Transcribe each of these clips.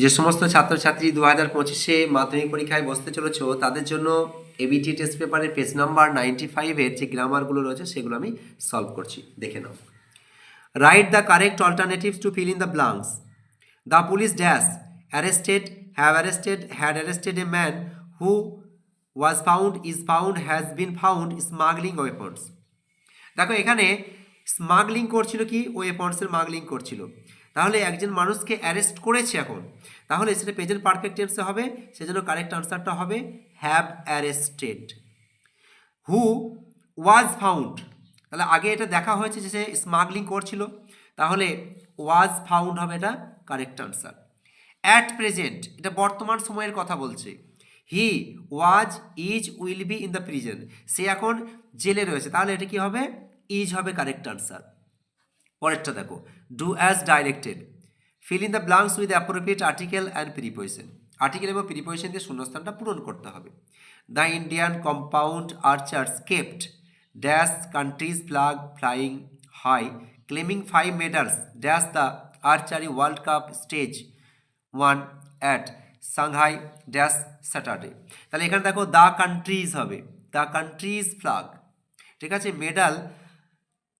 যে সমস্ত ছাত্রছাত্রী 2025-এ মাধ্যমিক পরীক্ষায় বসতে চলেছ তাদের জন্য এবিটি টেস্ট পেপারের পেজ নাম্বার 95-এর যে গ্রামারগুলো রয়েছে সেগুলো আমি সলভ করছি, দেখে নাও। Write the correct alternatives to fill in the blanks. The police dash had arrested a man who is found has been found smuggling weapons. দেখো এখানে স্মাগলিং করছিল কি, ওয়েপন্সের স্মাগলিং করছিল, তাহলে একজন মানুষকে অ্যারেস্ট করেছে এখন, তাহলে সেটা প্রেজেন্ট পারফেক্ট টেন্সে হবে, সেজন্য কারেক্ট আনসারটা হবে have arrested. Who was found, তাহলে আগে এটা দেখা হয়েছে যে সে স্মাগলিং করছিল, তাহলে ওয়াজ ফাউন্ড হবে এটা কারেক্ট আনসার। অ্যাট প্রেজেন্ট, এটা বর্তমান সময়ের কথা বলছে। He was is will be in the prison, সে এখন জেলে রয়েছে, তাহলে এটা কি হবে, ইজ হবে কারেক্ট আনসার। পরেরটা দেখো, do as directed. Fill in the blanks with appropriate article and preposition. Article এবং প্রিপোজিশন দিয়ে শূন্যস্থানটা পূরণ করতে হবে। The Indian compound archers kept dash countries flag flying high claiming 5 medals dash the archery World Cup stage 1 at Shanghai dash Saturday. তাহলে এখানে দেখো the countries হবে, দ্য কান্ট্রিজ ফ্ল্যাগ, ঠিক আছে। মেডাল,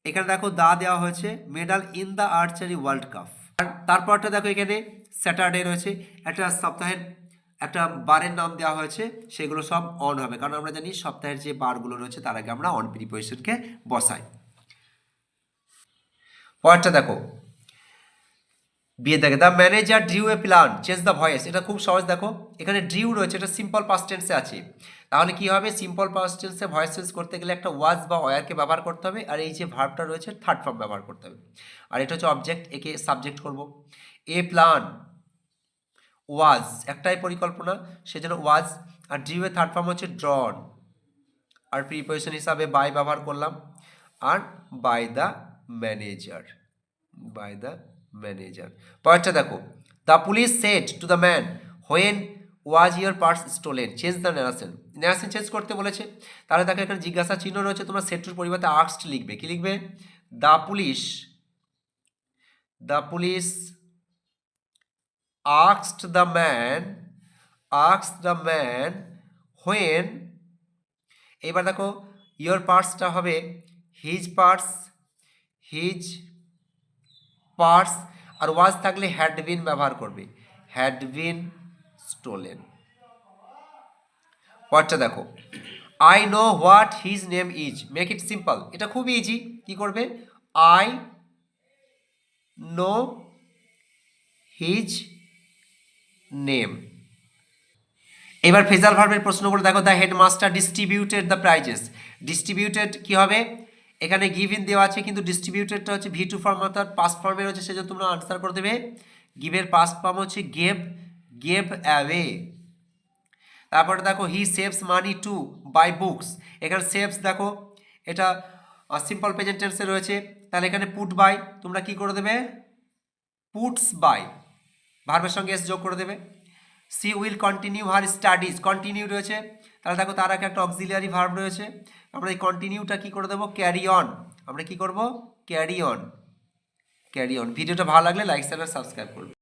এখানে দেখো দা দেওয়া হয়েছে, medal in the archery World cup. আর তারপরটা দেখো এখানে স্যাটারডে রয়েছে, একটা সপ্তাহের একটা বারের নাম দেওয়া হয়েছে, সেগুলো সব অন হবে, কারণ আমরা জানি সপ্তাহের যে বারগুলো রয়েছে তার আগে আমরা অন প্রিপোজিশনকে বসাই। পরেরটা দেখো, বিয়ে দেখে the manager drew A plan change the voice. এটা খুব সহজ, দেখো এখানে ড্রিউ রয়েছে, এটা সিম্পল পাস্ট টেন্সে আছে, তাহলে কি হবে, সিম্পল পাস্ট টেন্সে ভয়েস চেঞ্জ করতে গেলে একটা ওয়াজ বা ওয়ারকে ব্যবহার করতে হবে, আর এই যে ভার্বটা রয়েছে থার্ড ফর্ম ব্যবহার করতে হবে, আর এটা হচ্ছে অবজেক্ট, একে সাবজেক্ট করব। এ প্ল্যান ওয়াজ, একটাই পরিকল্পনা, সেজন্য ওয়াজ, আর ড্রিউ এর থার্ড ফর্ম হচ্ছে ড্রন, আর প্রিপোজিশন হিসাবে বাই ব্যবহার করলাম, আর by the manager, by the manager. পরেরটা দেখো, the police said to the man when was your purse stolen change the narration. Narration change করতে বলেছে, তাহলে দেখো এখানে জিজ্ঞাসা চিহ্ন রয়েছে, তোমরা সেটুর পরিবর্তে আস্কড লিখবে, কি লিখবে, the police asked the man when, এবার দেখো ইয়োর পার্সটা হবে হিজ পার্স, আর ওয়াজ থাকলে হ্যাড বিন ব্যবহার করবে, হ্যাড বিন স্টোলেন। পরেরটা দেখো, I know what his name is, make it simple, এটা খুব ইজি, কি করবে, আই নো হিজ নেম। এবার ফেজাল ভার্বের প্রশ্নগুলো দেখো, the headmaster distributed the prices. Distributed কি হবে, এখানে গিভ ইন দেওয়া আছে, কিন্তু ডিস্ট্রিবিউটেডটা হচ্ছে ভি টু ফর্ম অর্থাৎ পাস্ট ফর্মে রয়েছে, সেজন্য তোমরা আনসার করে দেবে গিভের পাস্ট ফর্ম হচ্ছে গেভ অ্যাওয়ে। তারপরে দেখো he saves money to buy books, এখানে সেভস দেখো এটা সিম্পল প্রেজেন্ট টেন্সে রয়েছে, তাহলে এখানে পুট বাই তোমরা কি করে দেবে, পুটস বাই, ভার্বের সঙ্গে এস যোগ করে দেবে। She will continue her studies, continue রয়েছে, তাহলে দেখো তার আগে একটা অক্সিলিয়ারি ভার্ব রয়েছে, আমরা এই কন্টিনিউটা কি করে দেবো, ক্যারি অন, আমরা কি করব, ক্যারি অন। ভিডিওটা ভালো লাগলে লাইক শেয়ার সাবস্ক্রাইব করবে।